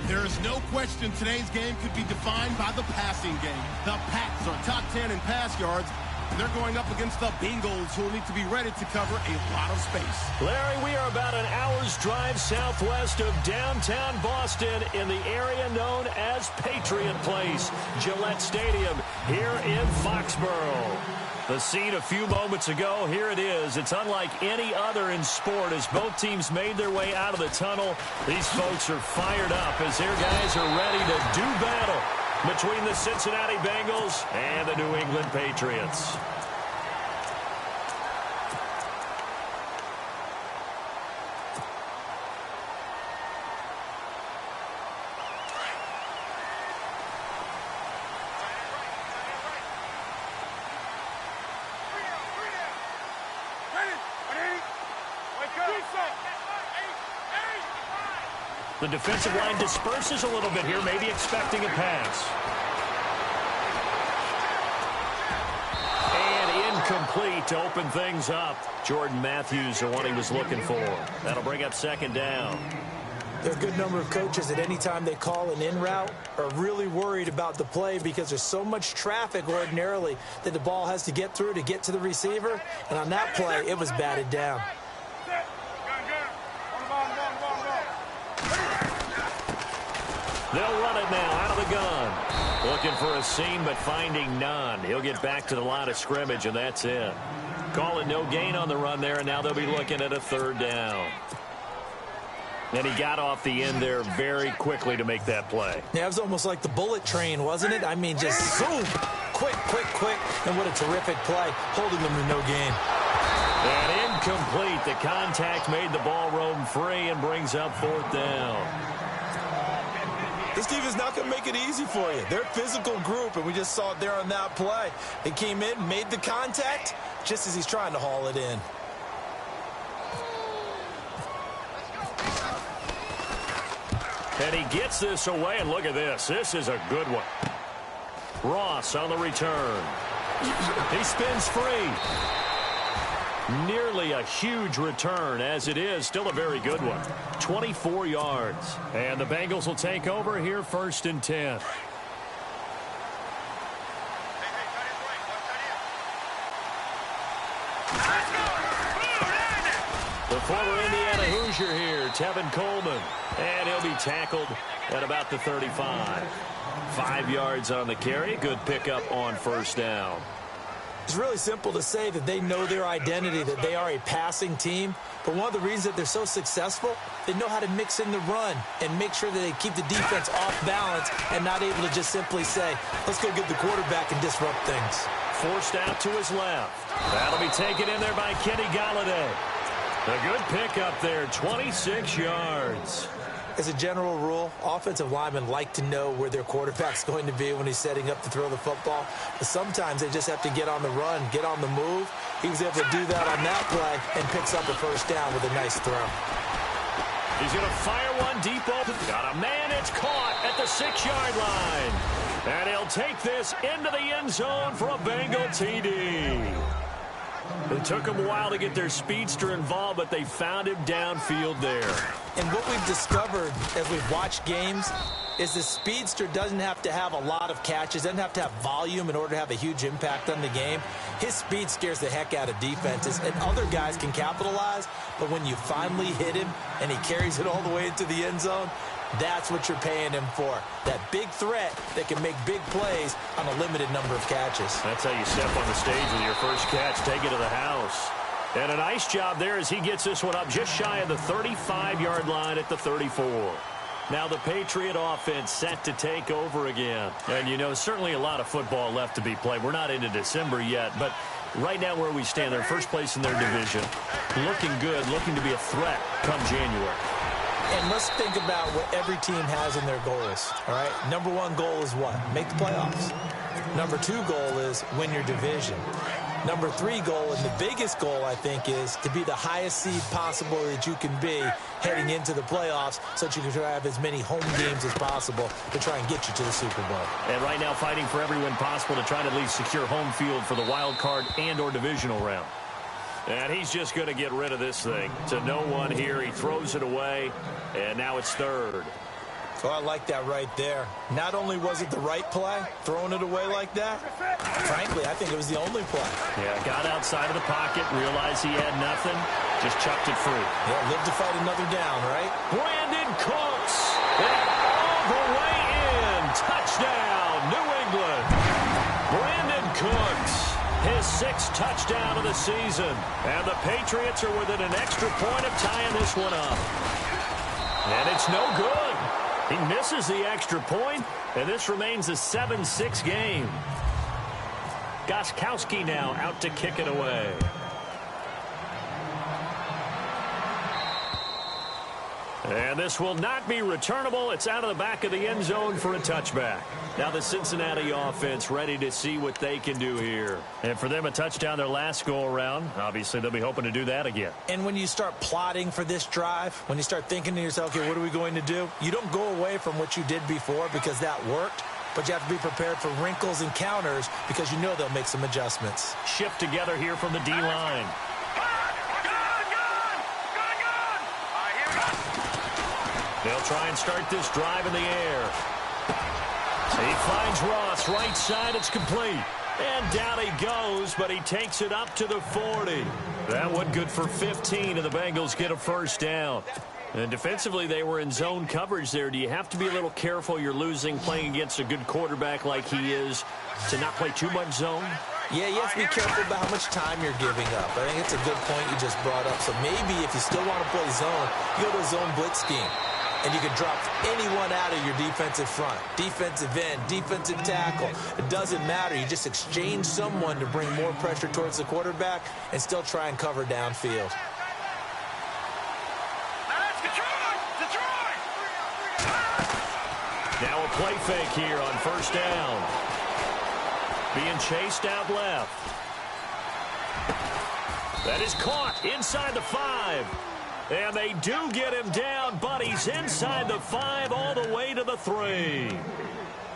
There is no question today's game could be defined by the passing game. The Pats are top 10 in pass yards. They're going up against the Bengals, who will need to be ready to cover a lot of space. Larry, we are about an hour's drive southwest of downtown Boston in the area known as Patriot Place, Gillette Stadium, here in Foxborough. The scene a few moments ago, here it is. It's unlike any other in sport as both teams made their way out of the tunnel. These folks are fired up as their guys are ready to do battle between the Cincinnati Bengals and the New England Patriots. The defensive line disperses a little bit here, maybe expecting a pass. And incomplete to open things up. Jordan Matthews, the one he was looking for. That'll bring up second down. There are a good number of coaches that any time they call an in route are really worried about the play because there's so much traffic ordinarily that the ball has to get through to get to the receiver. And on that play, it was batted down. They'll run it now out of the gun. Looking for a seam, but finding none. He'll get back to the line of scrimmage, and that's it. Calling no gain on the run there, and now they'll be looking at a third down. And he got off the end there very quickly to make that play. Yeah, it was almost like the bullet train, wasn't it? I mean, just zoom. Quick, quick, quick. And what a terrific play, holding them to no gain. And incomplete. The contact made the ball roam free and brings up fourth down. This team is not going to make it easy for you. They're a physical group, and we just saw it there on that play. They came in, made the contact, just as he's trying to haul it in. And he gets this away, and look at this. This is a good one. Ross on the return. He spins free. Nearly a huge return, as it is still a very good one. 24 yards. And the Bengals will take over here first and 10. The former Indiana Hoosier here, Tevin Coleman. And he'll be tackled at about the 35. 5 yards on the carry. Good pickup on first down. It's really simple to say that they know their identity, that they are a passing team. But one of the reasons that they're so successful, they know how to mix in the run and make sure that they keep the defense off balance and not able to just simply say, let's go get the quarterback and disrupt things. Forced out to his left. That'll be taken in there by Kenny Galladay. A good pickup there, 26 yards. As a general rule, offensive linemen like to know where their quarterback's going to be when he's setting up to throw the football. But sometimes they just have to get on the run, get on the move. He was able to do that on that play and picks up a first down with a nice throw. He's going to fire one deep open. Got a man. It's caught at the 6-yard line. And he'll take this into the end zone for a Bengal TD. It took them a while to get their speedster involved, but they found him downfield there. And what we've discovered as we've watched games is the speedster doesn't have to have a lot of catches, doesn't have to have volume in order to have a huge impact on the game. His speed scares the heck out of defenses, and other guys can capitalize, but when you finally hit him and he carries it all the way into the end zone, that's what you're paying him for. That big threat that can make big plays on a limited number of catches. That's how you step on the stage with your first catch, take it to the house. And a nice job there as he gets this one up just shy of the 35-yard line at the 34. Now the Patriot offense set to take over again. And, you know, certainly a lot of football left to be played. We're not into December yet, but right now where we stand, they're first place in their division. Looking good, looking to be a threat come January. And let's think about what every team has in their goals, all right? Number one goal is what? Make the playoffs. Number two goal is win your division. Number three goal, and the biggest goal, I think, is to be the highest seed possible that you can be heading into the playoffs so that you can try to have as many home games as possible to try and get you to the Super Bowl. And right now fighting for every win possible to try to at least secure home field for the wild card and or divisional round. And he's just going to get rid of this thing to no one here. He throws it away, and now it's third. Oh, I like that right there. Not only was it the right play, throwing it away like that, frankly, I think it was the only play. Yeah, got outside of the pocket, realized he had nothing, just chucked it free. Yeah, live to fight another down, right? Brandon Cooks, and all the way in. Touchdown, New England. Brandon Cooks, his 6th touchdown of the season. And the Patriots are within an extra point of tying this one up. And it's no good. He misses the extra point, and this remains a 7-6 game. Gostkowski now out to kick it away. And this will not be returnable. It's out of the back of the end zone for a touchback. Now the Cincinnati offense ready to see what they can do here. And for them, a touchdown their last go-around. Obviously, they'll be hoping to do that again. And when you start plotting for this drive, when you start thinking to yourself, okay, what are we going to do? You don't go away from what you did before because that worked. But you have to be prepared for wrinkles and counters because you know they'll make some adjustments. Shift together here from the D-line. They'll try and start this drive in the air. He finds Ross, right side, it's complete. And down he goes, but he takes it up to the 40. That one good for 15, and the Bengals get a first down. And defensively, they were in zone coverage there. Do you have to be a little careful? You're losing playing against a good quarterback like he is to not play too much zone? Yeah, you have to be careful about how much time you're giving up. I think it's a good point you just brought up. So maybe if you still want to play zone, you go to a zone blitz scheme. And you can drop anyone out of your defensive front. Defensive end, defensive tackle. It doesn't matter. You just exchange someone to bring more pressure towards the quarterback and still try and cover downfield. Now a play fake here on first down. Being chased out left. That is caught inside the 5. And they do get him down, but he's inside the 5 all the way to the 3.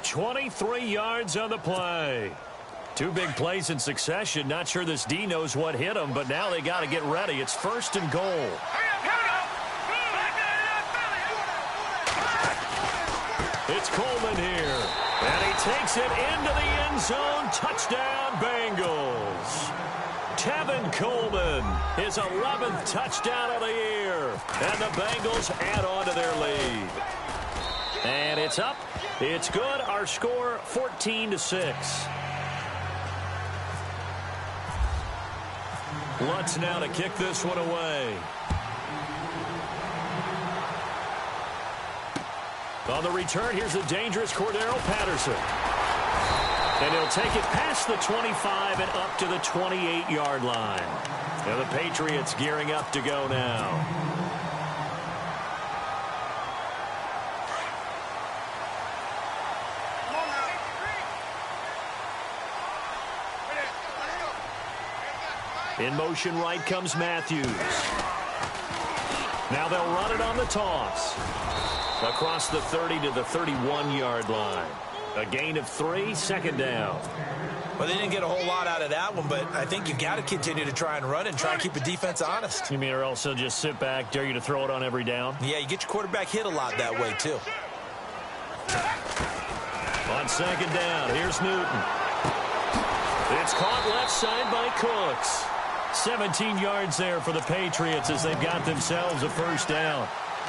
23 yards on the play. 2 big plays in succession. Not sure this D knows what hit him, but now they got to get ready. It's 1st and goal. It's Coleman here. And he takes it into the end zone. Touchdown, Bengals. Tevin Coleman, his 11th touchdown of the year. And the Bengals add on to their lead. And it's up. It's good. Our score, 14-6. Lutz now to kick this one away. On the return, here's a dangerous Cordero Patterson. And he'll take it past the 25 and up to the 28-yard line. And the Patriots gearing up to go now. In motion right comes Matthews. Now they'll run it on the toss. Across the 30 to the 31-yard line. A gain of 3, 2nd down. Well, they didn't get a whole lot out of that one, but I think you've got to continue to try and run and try and keep the defense honest. You mean or else they'll just sit back, dare you to throw it on every down? Yeah, you get your quarterback hit a lot that way, too. On 2nd down, here's Newton. It's caught left side by Cooks. 17 yards there for the Patriots as they've got themselves a first down.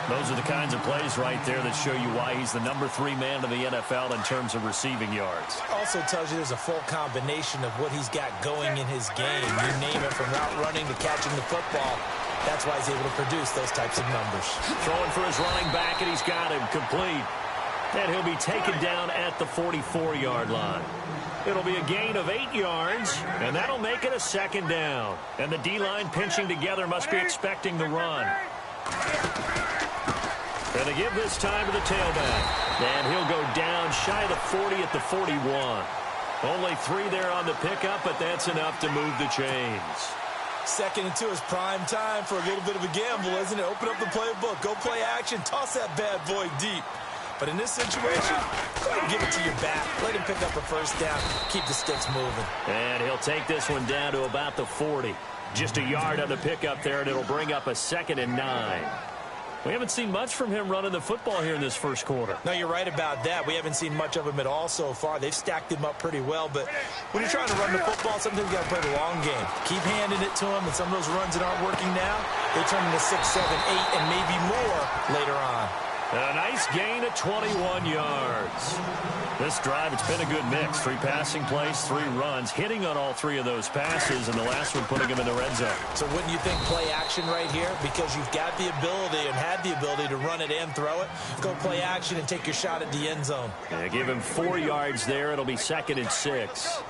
Those are the kinds of plays right there that show you why he's the number 3 man in the NFL in terms of receiving yards. Also tells you there's a full combination of what he's got going in his game. You name it, from route running to catching the football. That's why he's able to produce those types of numbers. Throwing for his running back, and he's got him complete. And he'll be taken down at the 44-yard line. It'll be a gain of 8 yards, and that'll make it a 2nd down. And the D-line pinching together must be expecting the run. And they give this time to the tailback. And he'll go down shy of the 40 at the 41. Only 3 there on the pickup, but that's enough to move the chains. 2nd and 2 is prime time for a little bit of a gamble, isn't it? Open up the playbook, go play action, toss that bad boy deep. But in this situation, go ahead and give it to your back. Let him pick up a first down. Keep the sticks moving. And he'll take this one down to about the 40. Just a yard on the pickup there, and it'll bring up a 2nd and 9. We haven't seen much from him running the football here in this first quarter. No, you're right about that. We haven't seen much of him at all so far. They've stacked him up pretty well, but when you're trying to run the football, sometimes you got to play the long game. Keep handing it to him, and some of those runs that aren't working now, they turn into 6, 7, 8, and maybe more later on. A nice gain of 21 yards. This drive, it's been a good mix. 3 passing plays, 3 runs, hitting on all 3 of those passes, and the last one putting him in the red zone. So wouldn't you think play action right here? Because you've got the ability and had the ability to run it and throw it. Go play action and take your shot at the end zone. Yeah, give him 4 yards there. It'll be 2nd and 6.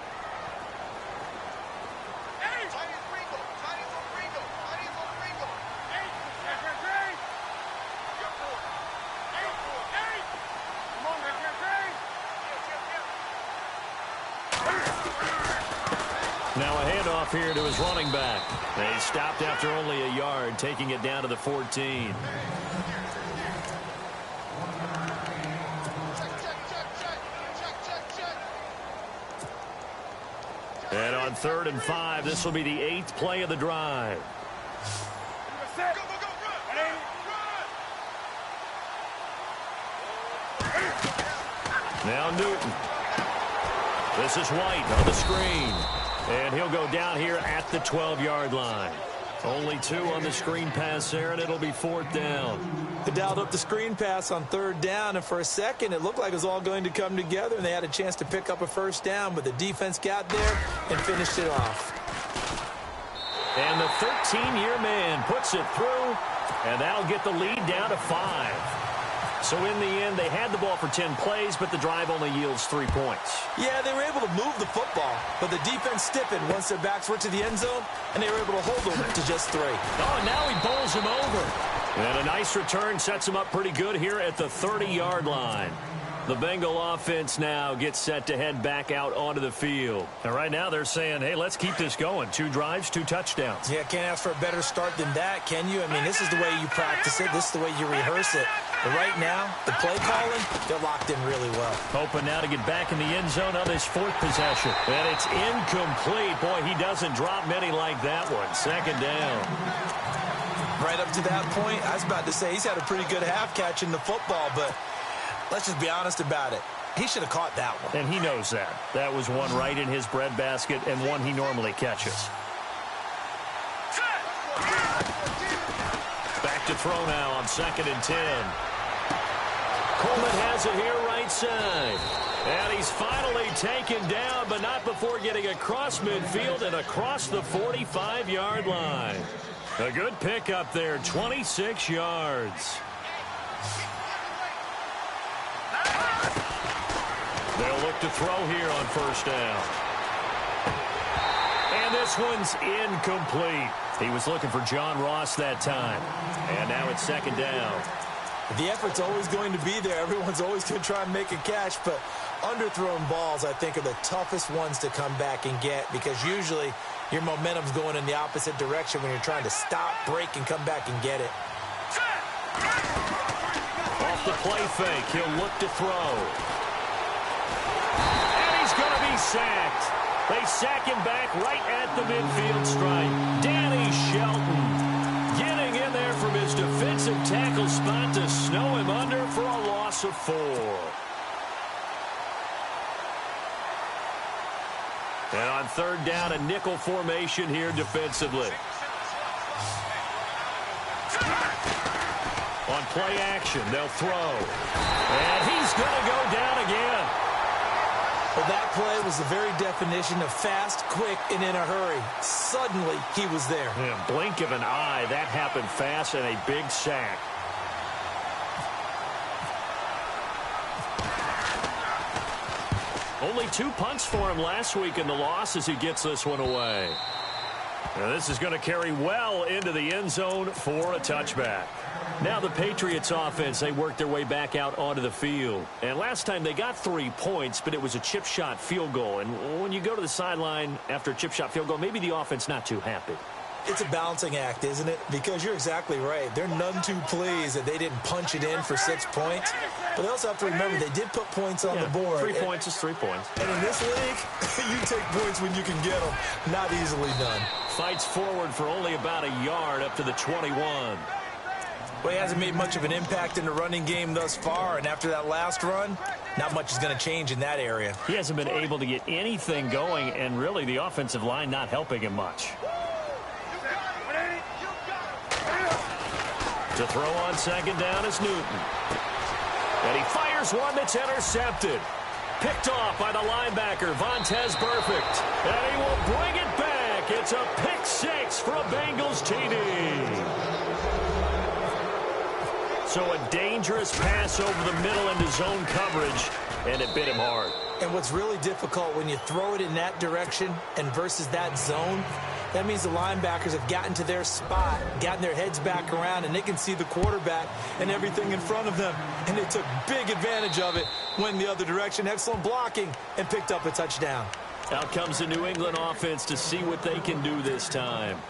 Now a handoff here to his running back. They stopped after only a yard, taking it down to the 14. And on 3rd and 5, this will be the 8th play of the drive. Now Newton. This is White on the screen. And he'll go down here at the 12-yard line. Only 2 on the screen pass there, and it'll be 4th down. They dialed up the screen pass on 3rd down, and for a second, it looked like it was all going to come together, and they had a chance to pick up a 1st down, but the defense got there and finished it off. And the 13-year man puts it through, and that'll get the lead down to 5. So in the end, they had the ball for 10 plays, but the drive only yields 3 points. Yeah, they were able to move the football, but the defense stiffened once their backs were to the end zone, and they were able to hold them to just 3. Oh, and now he bowls him over. And a nice return sets him up pretty good here at the 30-yard line. The Bengal offense now gets set to head back out onto the field. And right now they're saying, hey, let's keep this going. 2 drives, 2 touchdowns. Yeah, can't ask for a better start than that, can you? I mean, this is the way you practice it. This is the way you rehearse it. But right now, the play calling, they're locked in really well. Hoping now to get back in the end zone on this 4th possession. And it's incomplete. Boy, he doesn't drop many like that one. 2nd down. Right up to that point, I was about to say he's had a pretty good half catching the football, but let's just be honest about it. He should have caught that one. And he knows that. That was one right in his breadbasket and one he normally catches. Back to throw now on 2nd and 10. Coleman has it here right side. And he's finally taken down, but not before getting across midfield and across the 45-yard line. A good pickup there, 26 yards. They'll look to throw here on 1st down. And this one's incomplete. He was looking for John Ross that time. And now it's 2nd down. The effort's always going to be there. Everyone's always going to try and make a catch, but underthrown balls, I think, are the toughest ones to come back and get because usually your momentum's going in the opposite direction when you're trying to stop, break, and come back and get it. Off the play fake, he'll look to throw. And he's going to be sacked. They sack him back right at the midfield stripe. Danny Shelton getting in there from his defensive tackle spot to snow him under for a loss of 4. And on 3rd down, a nickel formation here defensively. On play action, they'll throw. And he's going to go down again. Well, that play was the very definition of fast, quick, and in a hurry. Suddenly, he was there. Yeah, blink of an eye, that happened fast and a big sack. Only 2 punts for him last week in the loss as he gets this one away. Now this is going to carry well into the end zone for a touchback. Now the Patriots offense, they worked their way back out onto the field. And last time they got 3 points, but it was a chip shot field goal. And when you go to the sideline after a chip shot field goal, maybe the offense not too happy. It's a balancing act, isn't it? Because you're exactly right. They're none too pleased that they didn't punch it in for 6 points. But they also have to remember they did put points on the board. 3 points is 3 points. And in this league, you take points when you can get them. Not easily done. Fights forward for only about a yard up to the 21. Well, he hasn't made much of an impact in the running game thus far, and after that last run, not much is going to change in that area. He hasn't been able to get anything going, and really the offensive line not helping him much. To throw on second down is Newton. And he fires one that's intercepted. Picked off by the linebacker, Vontaze Burfict. And he will bring it back. It's a pick six for a Bengals TD. So a dangerous pass over the middle into zone coverage, and it bit him hard. And what's really difficult when you throw it in that direction and versus that zone, that means the linebackers have gotten to their spot, gotten their heads back around, and they can see the quarterback and everything in front of them. And they took big advantage of it, went the other direction, excellent blocking, and picked up a touchdown. Out comes the New England offense to see what they can do this time.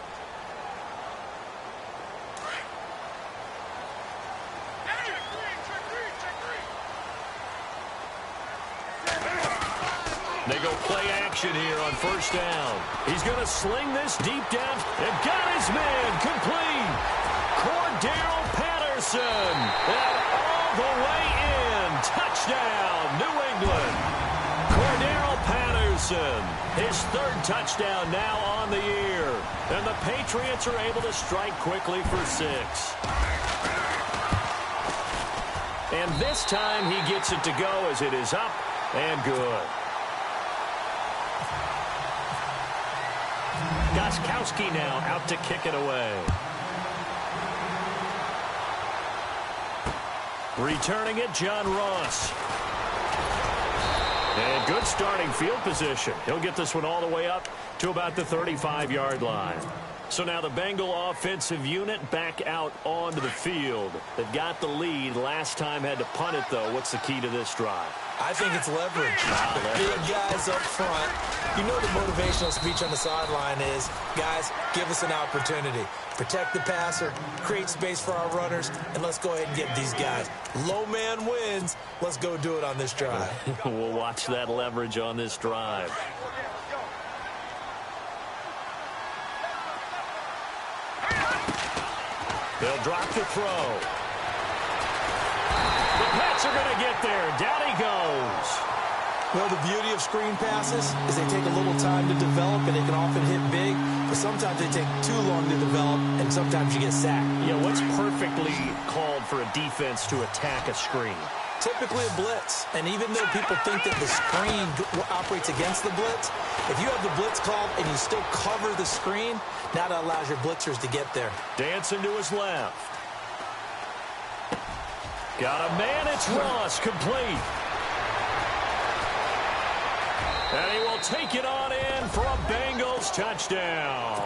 They go play action here on first down. He's going to sling this deep down and got his man complete. Cordero Patterson. And all the way in. Touchdown, New England. Cordero Patterson. His third touchdown now on the year. And the Patriots are able to strike quickly for 6. And this time he gets it to go as it is up and good. Gostkowski now out to kick it away. Returning it, John Ross. And good starting field position. He'll get this one all the way up to about the 35-yard line. So now the Bengal offensive unit back out onto the field. They've got the lead. Last time had to punt it, though. What's the key to this drive? I think it's leverage. The big guys up front. You know the motivational speech on the sideline is, guys, give us an opportunity. Protect the passer, create space for our runners, and let's go ahead and get these guys. Low man wins. Let's go do it on this drive. We'll watch that leverage on this drive. They'll drop the throw. The Pats are going to get there. Down he goes. Well, the beauty of screen passes is they take a little time to develop, and they can often hit big, but sometimes they take too long to develop, and sometimes you get sacked. Yeah, what's perfectly called for a defense to attack a screen? Typically a blitz, and even though people think that the screen operates against the blitz, if you have the blitz called and you still cover the screen, now that allows your blitzers to get there. Dancing to his left. Got a man, it's Ross, complete. And he will take it on in for a Bengals touchdown.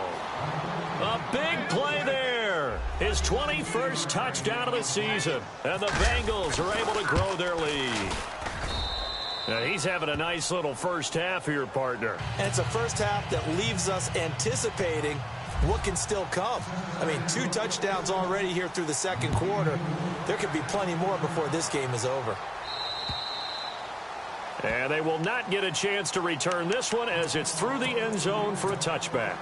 A big play there. His 21st touchdown of the season. And the Bengals are able to grow their lead. Now he's having a nice little first half here, partner. And it's a first half that leaves us anticipating what can still come. I mean, 2 touchdowns already here through the second quarter. There could be plenty more before this game is over. And they will not get a chance to return this one as it's through the end zone for a touchback.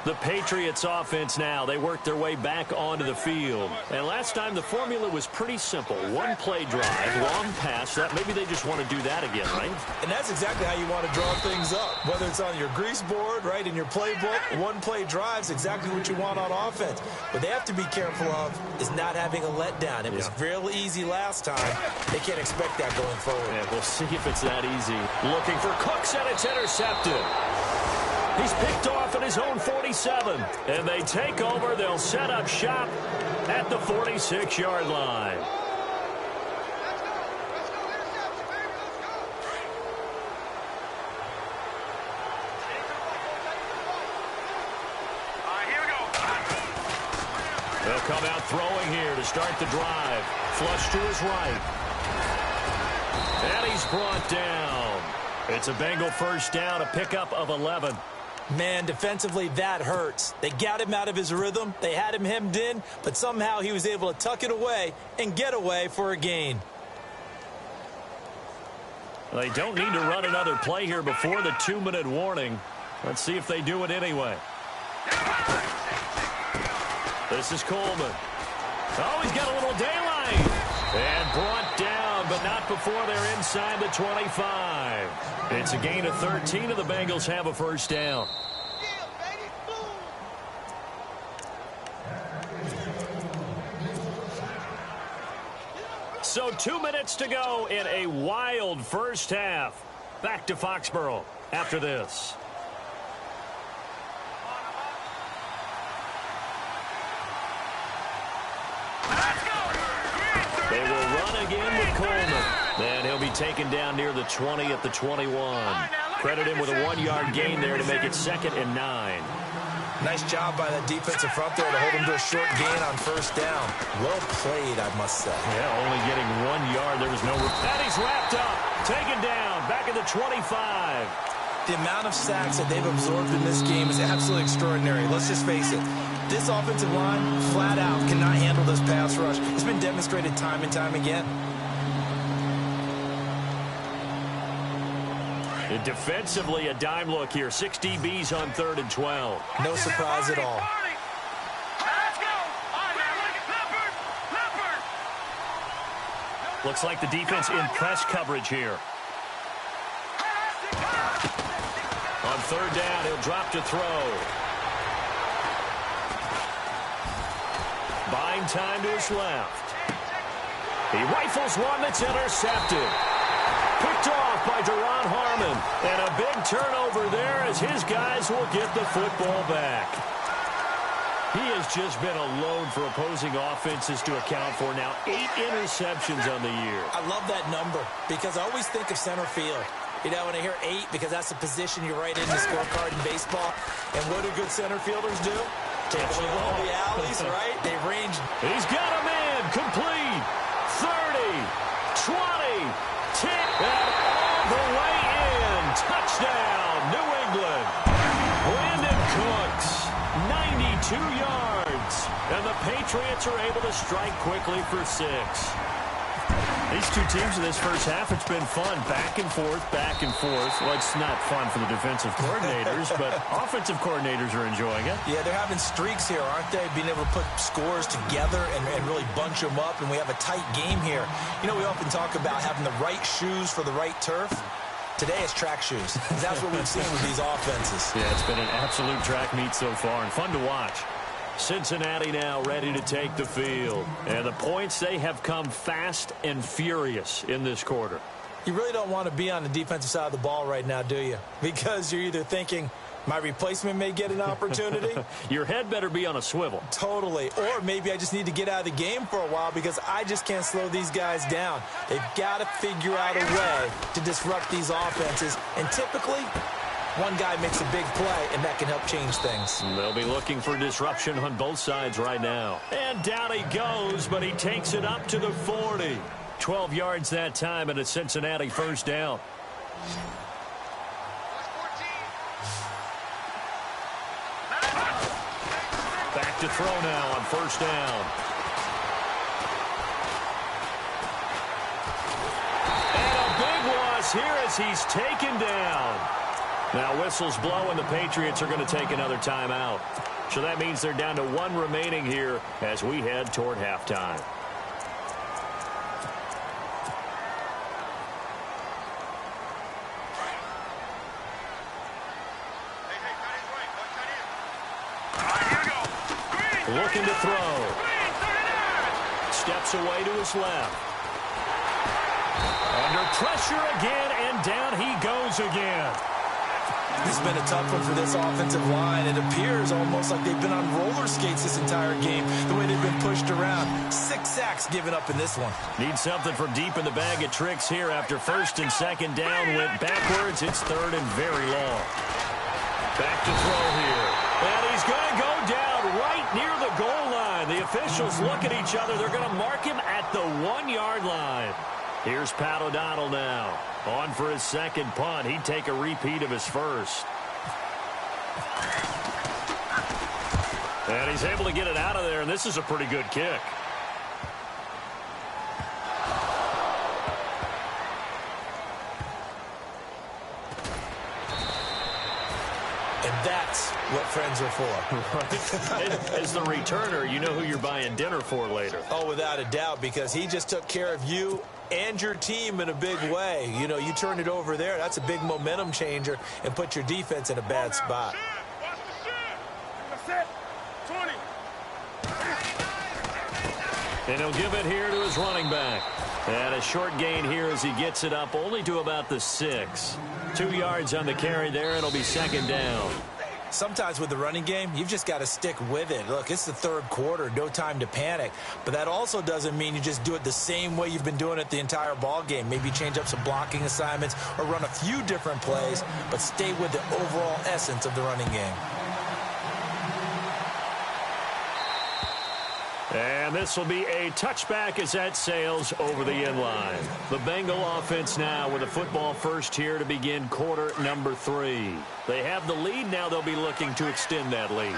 The Patriots offense now, they work their way back onto the field. And last time the formula was pretty simple. One play drive, long pass. That maybe they just want to do that again, right? And that's exactly how you want to draw things up. Whether it's on your grease board, right, in your playbook, one play drive's exactly what you want on offense. What they have to be careful of is not having a letdown. It was real easy last time. They can't expect that going forward. Yeah, we'll see if it's that easy. Looking for Cooks, and it's intercepted. He's picked off at his own 47. And they take over. They'll set up shop at the 46-yard line. They'll come out throwing here to start the drive. Flush to his right. And he's brought down. It's a Bengal first down, a pickup of 11. Man, defensively, that hurts. They got him out of his rhythm. They had him hemmed in, but somehow he was able to tuck it away and get away for a gain. They don't need to run another play here before the 2-minute warning. Let's see if they do it anyway. This is Coleman. Oh, he's got a little daylight. And brought down, but not before they're inside the 25. It's a gain of 13, and the Bengals have a first down. So 2 minutes to go in a wild first half. Back to Foxborough after this. They will run again with Coleman. And he'll be taken down near the 20 at the 21. Credit him with a 1-yard gain there to make it 2nd and 9. Nice job by that defensive front there to hold him to a short gain on first down. Well played, I must say. Yeah, only getting 1 yard. There was no... And he's wrapped up. Taken down. Back at the 25. The amount of sacks that they've absorbed in this game is absolutely extraordinary. Let's just face it. This offensive line, flat out, cannot handle this pass rush. It's been demonstrated time and time again. Defensively, a dime look here. 6 DBs on 3rd and 12. No surprise at all. Looks like the defense in press coverage here. On 3rd down, he'll drop to throw. Buying time to his left. He rifles one that's intercepted. Picked off by Duron Harmon. And a big turnover there as his guys will get the football back. He has just been a load for opposing offenses to account for now. 8 interceptions on the year. I love that number because I always think of center field. You know, when I hear 8, because that's the position you write in the scorecard in baseball. And what do good center fielders do? Take away all the alleys, right? They range. He's got a man. Complete. 30, 20, 10, and all the way in. Touchdown, New England. Brandon Cooks, 92 yards. And the Patriots are able to strike quickly for 6. These two teams in this first half, it's been fun. Back and forth, back and forth. Well, it's not fun for the defensive coordinators, but offensive coordinators are enjoying it. Yeah, they're having streaks here, aren't they? Being able to put scores together and really bunch them up, and we have a tight game here. You know, we often talk about having the right shoes for the right turf. Today it's track shoes. That's what we've seen with these offenses. Yeah, it's been an absolute track meet so far, and fun to watch. Cincinnati now ready to take the field. And the points, they have come fast and furious in this quarter. You really don't want to be on the defensive side of the ball right now, do you? Because you're either thinking, my replacement may get an opportunity. Your head better be on a swivel. Totally. Or maybe I just need to get out of the game for a while because I just can't slow these guys down. They've got to figure out a way to disrupt these offenses. And typically, one guy makes a big play, and that can help change things. They'll be looking for disruption on both sides right now. And down he goes, but he takes it up to the 40. 12 yards that time, and a Cincinnati first down. Back to throw now on first down. And a big loss here as he's taken down. Now whistles blow, and the Patriots are going to take another timeout. So that means they're down to 1 remaining here as we head toward halftime. Looking to throw. Steps away to his left. Under pressure again, and down he goes again. This has been a tough one for this offensive line. It appears almost like they've been on roller skates this entire game, the way they've been pushed around. 6 sacks given up in this one. Need something from deep in the bag of tricks here after first and second down went backwards. It's 3rd and very long. Back to throw here. And he's going to go down right near the goal line. The officials look at each other. They're going to mark him at the 1-yard line. Here's Pat O'Donnell now. On for his second punt. He'd take a repeat of his first. And he's able to get it out of there, and this is a pretty good kick. And And that's what friends are for. Right. As the returner, you know who you're buying dinner for later. Oh, without a doubt, because he just took care of you and your team in a big way. You know, you turn it over there, that's a big momentum changer and put your defense in a bad spot. And he'll give it here to his running back. And a short gain here as he gets it up only to about the 6. 2 yards on the carry there. It'll be second down. Sometimes with the running game, you've just got to stick with it. Look, it's the third quarter, no time to panic. But that also doesn't mean you just do it the same way you've been doing it the entire ball game. Maybe change up some blocking assignments or run a few different plays, but stay with the overall essence of the running game. And this will be a touchback as that sails over the end line. The Bengal offense now with a football first here to begin quarter number 3. They have the lead. Now they'll be looking to extend that lead.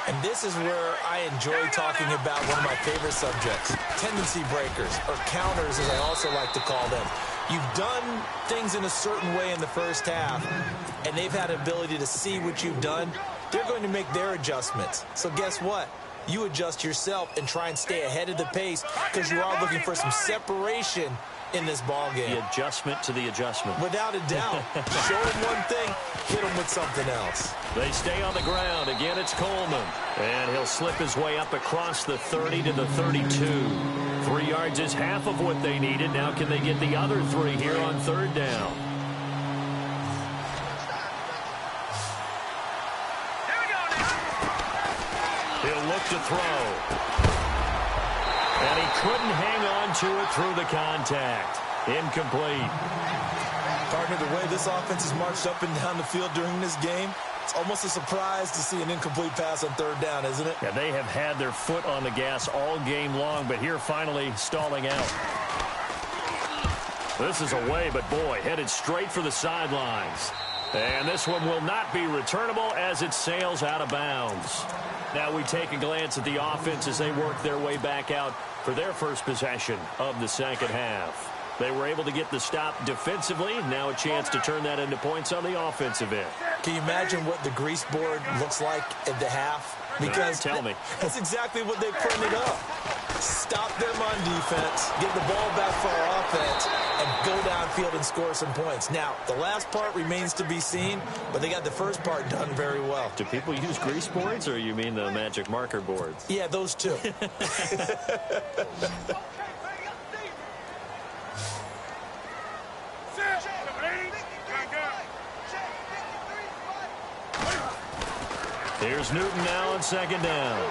And this is where I enjoy talking about one of my favorite subjects, tendency breakers, or counters as I also like to call them. You've done things in a certain way in the first half, and they've had an ability to see what you've done. They're going to make their adjustments. So guess what? You adjust yourself and try and stay ahead of the pace because you are looking for some separation in this ball game. The adjustment to the adjustment. Without a doubt. Show them one thing, hit them with something else. They stay on the ground. Again, it's Coleman. And he'll slip his way up across the 30 to the 32. 3 yards is half of what they needed. Now can they get the other 3 here on third down? He'll look to throw. And he couldn't hang on to it through the contact. Incomplete. Partner, the way this offense has marched up and down the field during this game, it's almost a surprise to see an incomplete pass on third down, isn't it? Yeah, they have had their foot on the gas all game long, but here finally stalling out. This is away, but boy, headed straight for the sidelines. And this one will not be returnable as it sails out of bounds. Now we take a glance at the offense as they work their way back out for their first possession of the second half. They were able to get the stop defensively. Now a chance to turn that into points on the offensive end. Can you imagine what the grease board looks like at the half? Because tell me. That's exactly what they printed up. Stop them on defense, get the ball back for our offense, and go downfield and score some points. Now, the last part remains to be seen, but they got the first part done very well. Do people use grease boards, or you mean the magic marker boards? Yeah, those two. Here's Newton now on second down.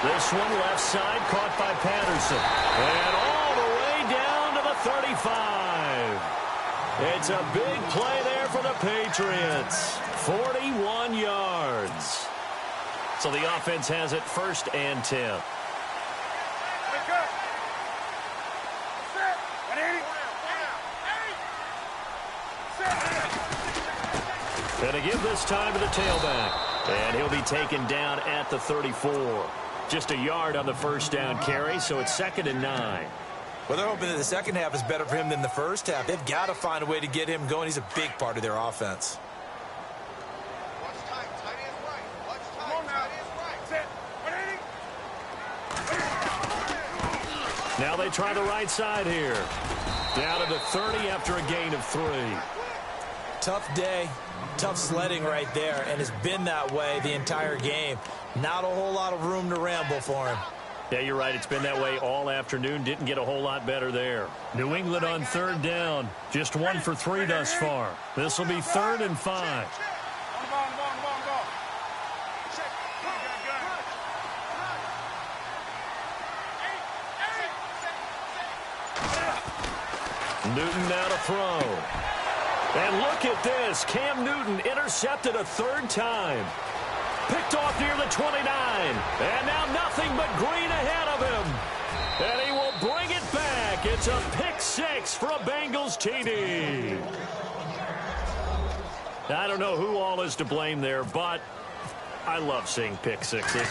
This one left side caught by Patterson. And all the way down to the 35. It's a big play there for the Patriots. 41 yards. So the offense has it first and 10. And to give this time to the tailback. And he'll be taken down at the 34. Just a yard on the first down carry, so it's 2nd and 9. Well, they're hoping that the second half is better for him than the first half. They've got to find a way to get him going. He's a big part of their offense. Now they try the right side here. Down to the 30 after a gain of 3. Tough day, tough sledding right there, and it's been that way the entire game. Not a whole lot of room to ramble for him. Yeah, you're right. It's been that way all afternoon. Didn't get a whole lot better there. New England on third down. Just 1 for 3 thus far. This will be 3rd and 5. Newton now to throw. And look at this. Cam Newton intercepted a 3rd time. Picked off near the 29. And now nothing but green ahead of him. And he will bring it back. It's a pick 6 for a Bengals TD. I don't know who all is to blame there, but I love seeing pick sixes.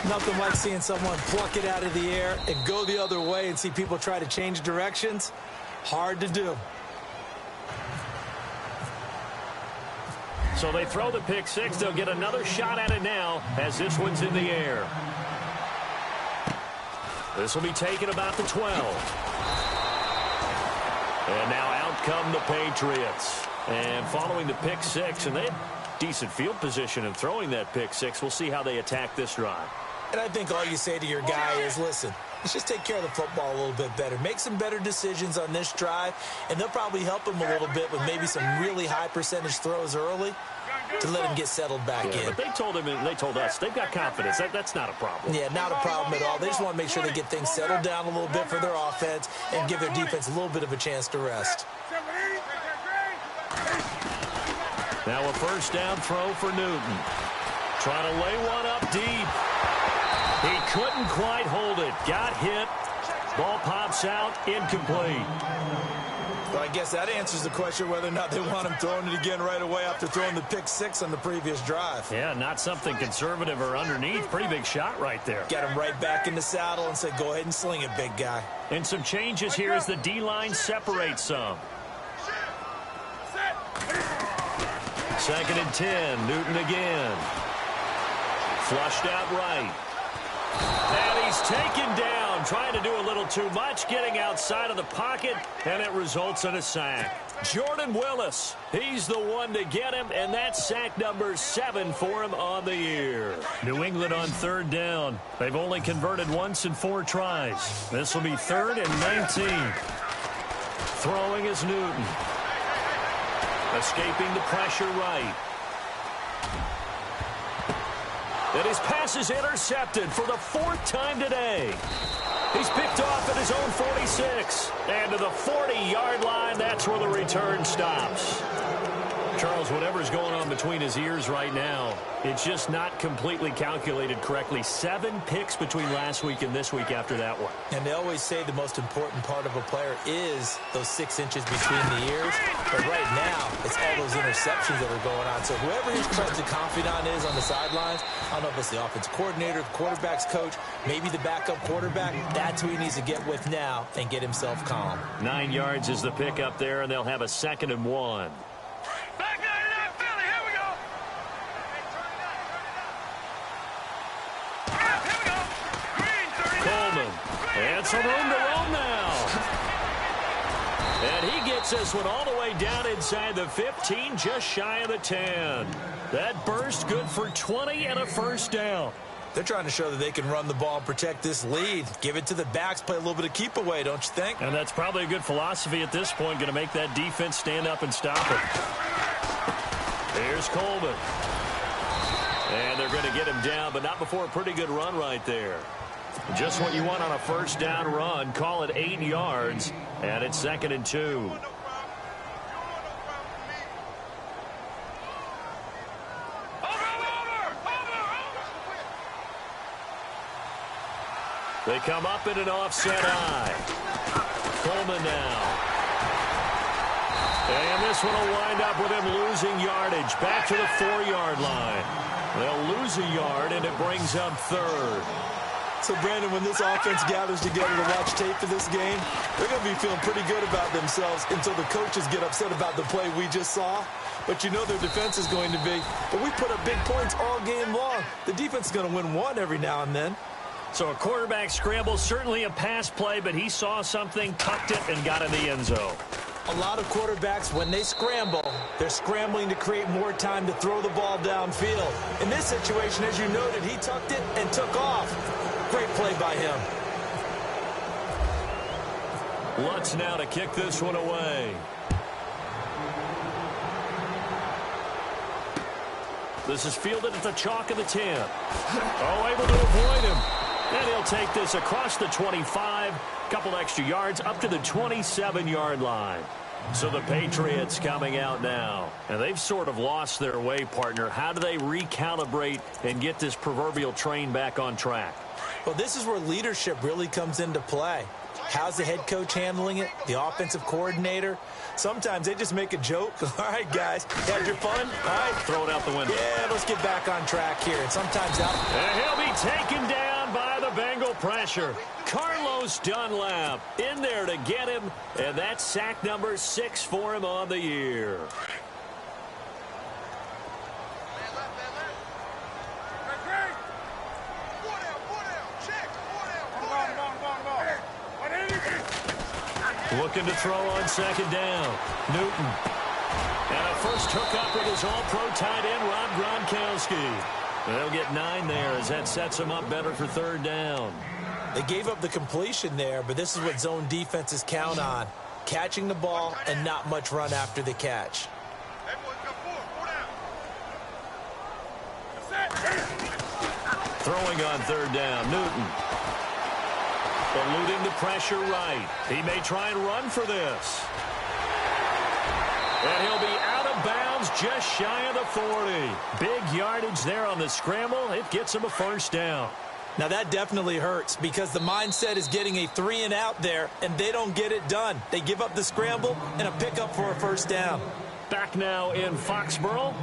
Nothing like seeing someone pluck it out of the air and go the other way and see people try to change directions. Hard to do. So they throw the pick six. They'll get another shot at it now as this one's in the air. This will be taken about the 12. And now out come the Patriots. And following the pick six, and they had decent field position in throwing that pick six. We'll see how they attack this drive. And I think all you say to your guy is, listen, let's just take care of the football a little bit better. Make some better decisions on this drive, and they'll probably help him a little bit with maybe some really high percentage throws early to let him get settled back in. But they told him, and they told us, they've got confidence. That's not a problem. Yeah, not a problem at all. They just want to make sure they get things settled down a little bit for their offense and give their defense a little bit of a chance to rest. Now a first down throw for Newton. Trying to lay one up deep. He couldn't quite hold it. Got hit. Ball pops out. Incomplete. Well, I guess that answers the question whether or not they want him throwing it again right away after throwing the pick six on the previous drive. Yeah, not something conservative or underneath. Pretty big shot right there. Get him right back in the saddle and say, go ahead and sling it, big guy. And some changes here as the D-line separates some. 2nd and 10. Newton again. Flushed out right. And he's taken down, trying to do a little too much, getting outside of the pocket, and it results in a sack. Jordan Willis, he's the one to get him, and that's sack number 7 for him on the year. New England on 3rd down. They've only converted once in 4 tries. This will be 3rd and 19. Throwing is Newton. Escaping the pressure right. And his pass is intercepted for the 4th time today. He's picked off at his own 46. And to the 40-yard line, that's where the return stops. Charles, whatever's going on between his ears right now, it's just not completely calculated correctly. 7 picks between last week and this week after that one. And they always say the most important part of a player is those 6 inches between the ears. But right now, it's all those interceptions that are going on. So whoever his trusted confidant is on the sidelines, I don't know if it's the offense coordinator, the quarterback's coach, maybe the backup quarterback, that's who he needs to get with now and get himself calm. 9 yards is the pick up there, and they'll have a 2nd and 1. And some room to roam now. And he gets this one all the way down inside the 15, just shy of the 10. That burst good for 20 and a first down. They're trying to show that they can run the ball and protect this lead. Give it to the backs, play a little bit of keep away, don't you think? And that's probably a good philosophy at this point, going to make that defense stand up and stop it. Here's Coleman. And they're going to get him down, but not before a pretty good run right there. Just what you want on a first down run. Call it 8 yards, and it's 2nd and 2. They come up in an offset eye. Coleman now. And this one will wind up with him losing yardage. Back to the 4-yard line. They'll lose a yard, and it brings up 3rd. So, Brandon, when this offense gathers together to watch tape for this game, they're going to be feeling pretty good about themselves until the coaches get upset about the play we just saw. But you know their defense is going to be, but we put up big points all game long. The defense is going to win one every now and then. So a quarterback scramble, certainly a pass play, but he saw something, tucked it, and got in the end zone. A lot of quarterbacks, when they scramble, they're scrambling to create more time to throw the ball downfield. In this situation, as you noted, he tucked it and took off. Great play by him. Lutz now to kick this one away. This is fielded at the chalk of the 10. Oh, able to avoid him. And he'll take this across the 25, couple extra yards up to the 27-yard line. So the Patriots coming out now. And they've sort of lost their way, partner. How do they recalibrate and get this proverbial train back on track? Well, this is where leadership really comes into play. How's the head coach handling it? The offensive coordinator? Sometimes they just make a joke. All right, guys, had your fun? All right. Throw it out the window. Yeah, let's get back on track here. And sometimes out. And he'll be taken down by the Bengal pressure. Carlos Dunlap in there to get him. And that's sack number 6 for him on the year. Looking to throw on second down. Newton. And a first hookup with his all-pro tight end, Rob Gronkowski. They'll get 9 there as that sets them up better for third down. They gave up the completion there, but this is what zone defenses count on. Catching the ball and not much run after the catch. Throwing on third down, Newton. Eluding the pressure right. He may try and run for this. And he'll be out of bounds just shy of the 40. Big yardage there on the scramble. It gets him a first down. Now that definitely hurts because the mindset is getting a 3 and out there, and they don't get it done. They give up the scramble and a pickup for a first down. Back now in Foxborough.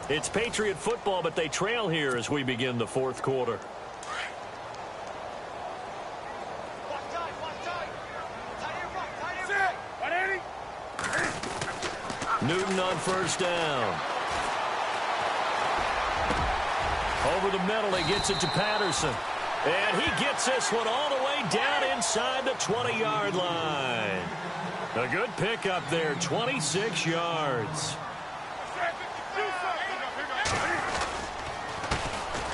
It's Patriot football, but they trail here as we begin the fourth quarter. Newton on first down. Over the middle, he gets it to Patterson. And he gets this one all the way down inside the 20-yard line. A good pickup there, 26 yards.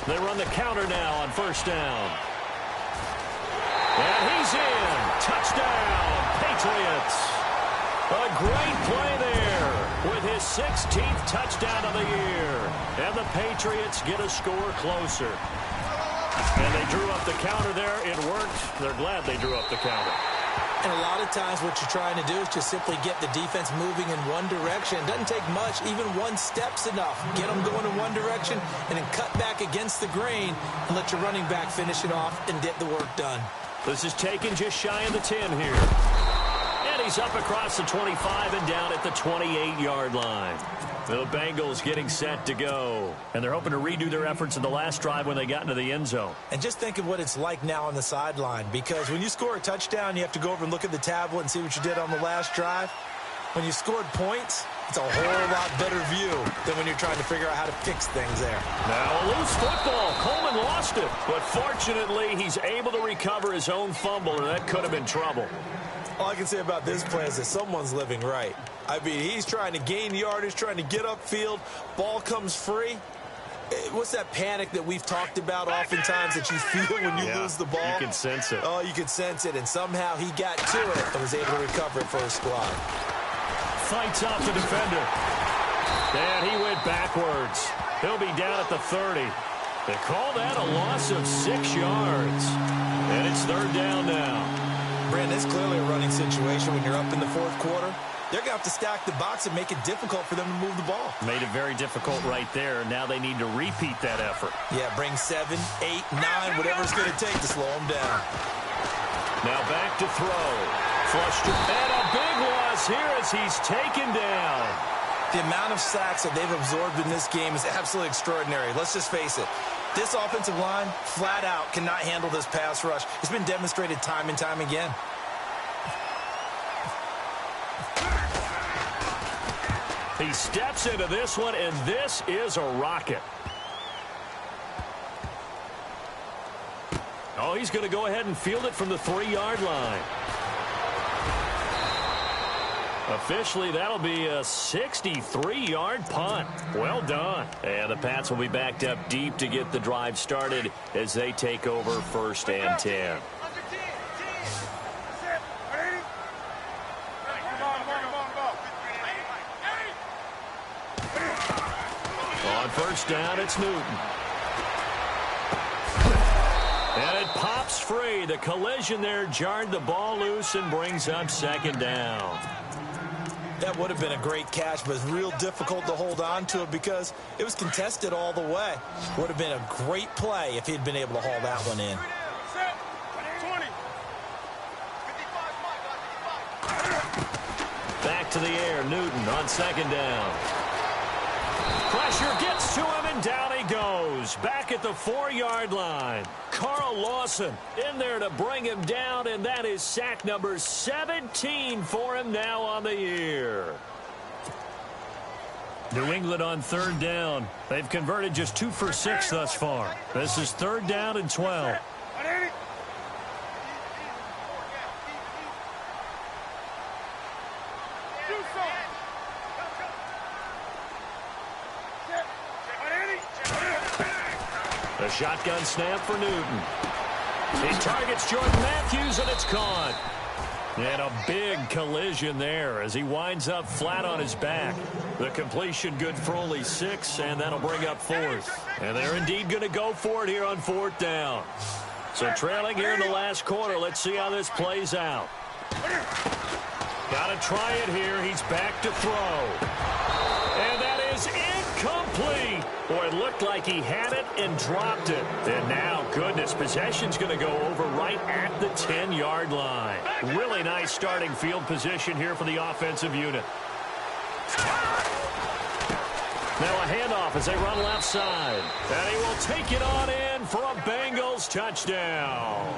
They run the counter now on first down. And he's in. Touchdown, Patriots. A great play there with his 16th touchdown of the year. And the Patriots get a score closer. And they drew up the counter there. It worked. They're glad they drew up the counter. And a lot of times what you're trying to do is just simply get the defense moving in one direction. It doesn't take much. Even one step's enough. Get them going in one direction and then cut back against the grain and let your running back finish it off and get the work done. This is taken just shy of the 10 here. And he's up across the 25 and down at the 28-yard line. The Bengals getting set to go. And they're hoping to redo their efforts in the last drive when they got into the end zone. And just think of what it's like now on the sideline, because when you score a touchdown, you have to go over and look at the tablet and see what you did on the last drive. When you scored points, it's a whole lot better view than when you're trying to figure out how to fix things there. Now a loose football. Coleman lost it. But fortunately, he's able to recover his own fumble, or that could have been trouble. All I can say about this play is that someone's living right. I mean, he's trying to gain yardage, trying to get upfield. Ball comes free. What's that panic that we've talked about oftentimes that you feel when you lose the ball? You can sense it. Oh, you can sense it. And somehow he got to it and was able to recover it for his squad. Fights off the defender. And he went backwards. He'll be down at the 30. They call that a loss of 6 yards. And it's third down now. Brandon, it's clearly a running situation when you're up in the fourth quarter. They're going to have to stack the box and make it difficult for them to move the ball. Made it very difficult right there. Now they need to repeat that effort. Yeah, bring 7, 8, 9, whatever it's going to take to slow them down. Now back to throw. Flushed. And a big loss here as he's taken down. The amount of sacks that they've absorbed in this game is absolutely extraordinary. Let's just face it. This offensive line, flat out, cannot handle this pass rush. It's been demonstrated time and time again. He steps into this one, and this is a rocket. Oh, he's going to go ahead and field it from the 3-yard line. Officially, that'll be a 63-yard punt. Well done. And the Pats will be backed up deep to get the drive started as they take over first and 10. On first down, it's Newton. And it pops free. The collision there jarred the ball loose and brings up second down. That would have been a great catch, but it's real difficult to hold on to it because it was contested all the way. Would have been a great play if he'd been able to haul that one in. Back to the air, Newton on second down. Pressure gets to him, and down he goes. Back at the 4-yard line. Carl Lawson in there to bring him down, and that is sack number 17 for him now on the year. New England on third down. They've converted just 2 for 6 thus far. This is third down and 12. A shotgun snap for Newton. He targets Jordan Matthews, and it's caught. And a big collision there as he winds up flat on his back. The completion good for only 6, and that'll bring up 4th. And they're indeed going to go for it here on 4th down. So trailing here in the last quarter. Let's see how this plays out. Got to try it here. He's back to throw. And that is incomplete. Boy, it looked like he had it and dropped it. And now, goodness, possession's going to go over right at the 10-yard line. Really nice starting field position here for the offensive unit. Now a handoff as they run left side. And he will take it on in for a Bengals touchdown.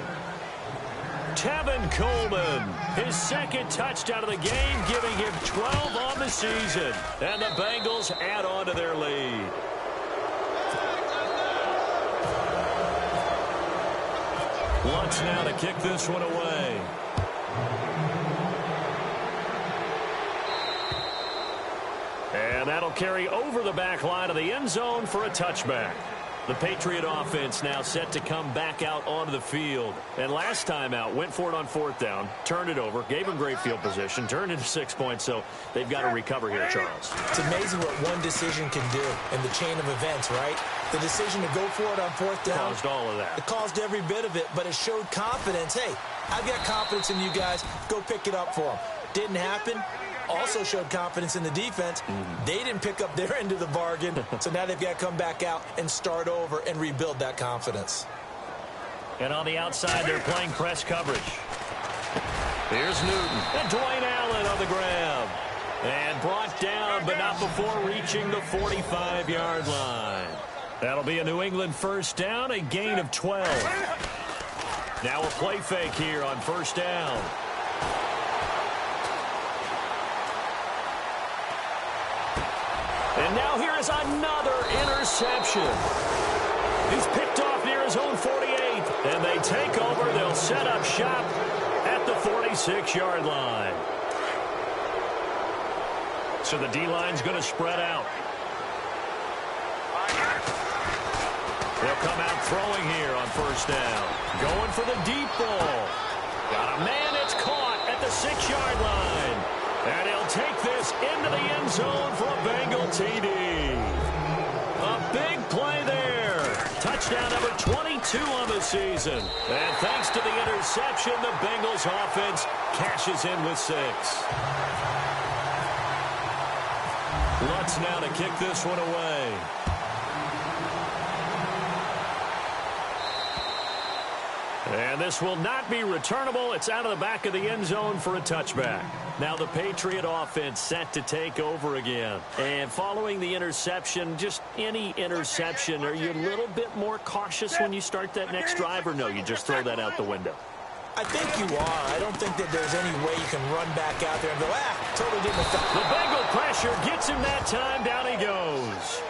Tevin Coleman, his second touchdown of the game, giving him 12 on the season. And the Bengals add on to their lead. Lutz now to kick this one away. And that'll carry over the back line of the end zone for a touchback. The Patriot offense now set to come back out onto the field. And last time out, went for it on 4th down, turned it over, gave them great field position, turned into 6 points, so they've got to recover here, Charles. It's amazing what one decision can do in the chain of events, right? The decision to go for it on 4th down. Caused all of that. It caused every bit of it, but it showed confidence. Hey, I've got confidence in you guys. Go pick it up for them. Didn't happen. Also showed confidence in the defense. They didn't pick up their end of the bargain, so now they've got to come back out and start over and rebuild that confidence. And on the outside, they're playing press coverage. Here's Newton. And Dwayne Allen on the grab. And brought down, but not before reaching the 45-yard line. That'll be a New England 1st down, a gain of 12. Now a play fake here on 1st down. And now here is another interception. He's picked off near his own 48. And they take over. They'll set up shop at the 46-yard line. So the D-line's going to spread out. They'll come out throwing here on 1st down. Going for the deep ball. Got a man. It's caught at the 6-yard line. And he'll take this into the end zone for a Bengal TD. A big play there. Touchdown number 22 on the season. And thanks to the interception, the Bengals offense cashes in with 6. Lutz now to kick this one away. And this will not be returnable. It's out of the back of the end zone for a touchback. Now the Patriot offense set to take over again. And following the interception, just any interception, are you a little bit more cautious when you start that next drive, or no, you just throw that out the window? I think you are. I don't think that there's any way you can run back out there and go, totally didn't affect. The Bengal pressure gets him that time. Down he goes.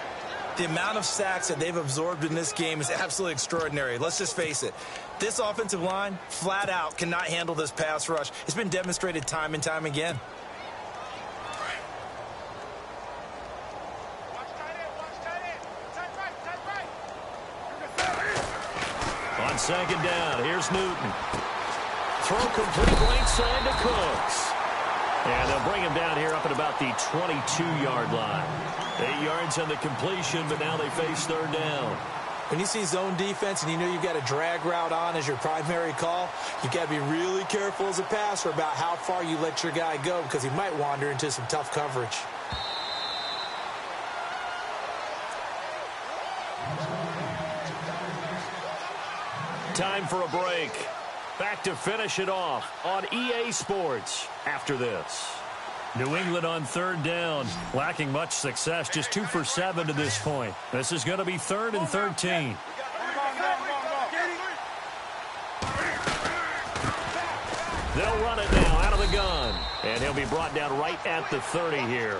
The amount of sacks that they've absorbed in this game is absolutely extraordinary. Let's just face it. This offensive line, flat out, cannot handle this pass rush. It's been demonstrated time and time again. On 2nd down, here's Newton. Throw complete right side to Cooks. And they'll bring him down here up at about the 22-yard line. 8 yards on the completion, but now they face 3rd down. When you see zone defense and you know you've got a drag route on as your primary call, you've got to be really careful as a passer about how far you let your guy go, because he might wander into some tough coverage. Time for a break. Back to finish it off on EA Sports after this. New England on 3rd down, lacking much success, just 2 for 7 to this point. This is going to be 3rd and 13. They'll run it now out of the gun, and he'll be brought down right at the 30 here.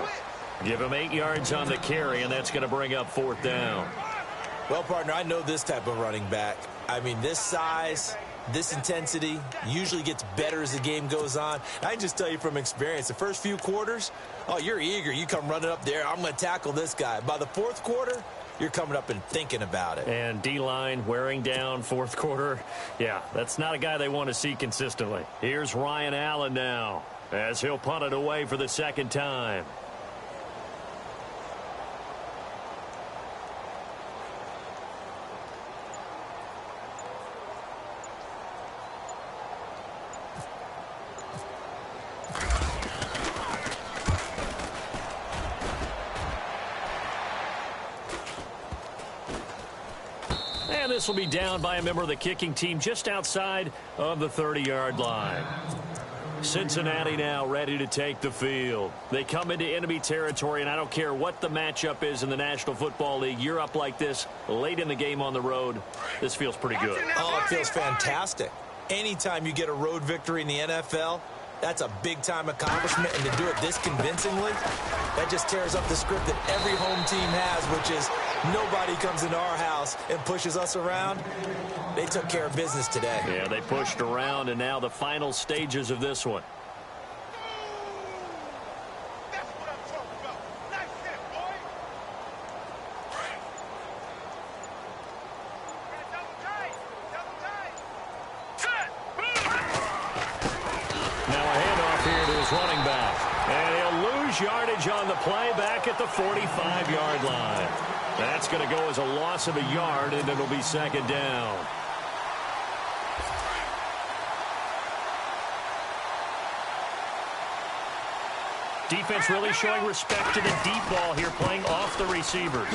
Give him 8 yards on the carry, and that's going to bring up 4th down. Well, partner, I know this type of running back. I mean, this size, This intensity usually gets better as the game goes on. I can just tell you from experience, the first few quarters, oh, you're eager. You come running up there, I'm going to tackle this guy. By the fourth quarter, you're coming up and thinking about it. And D-line wearing down fourth quarter. Yeah, that's not a guy they want to see consistently. Here's Ryan Allen now as he'll punt it away for the second time. And this will be down by a member of the kicking team just outside of the 30-yard line. Cincinnati now ready to take the field. They come into enemy territory, and I don't care what the matchup is in the National Football League. You're up like this late in the game on the road. This feels pretty good. Oh, it feels fantastic. Anytime you get a road victory in the NFL, that's a big-time accomplishment, and to do it this convincingly, that just tears up the script that every home team has, which is nobody comes into our house and pushes us around. They took care of business today. Yeah, they pushed around, and now the final stages of this one. Running back, and he'll lose yardage on the play back at the 45-yard line. That's going to go as a loss of a yard, and it'll be second down. Defense really showing respect to the deep ball here, playing off the receivers.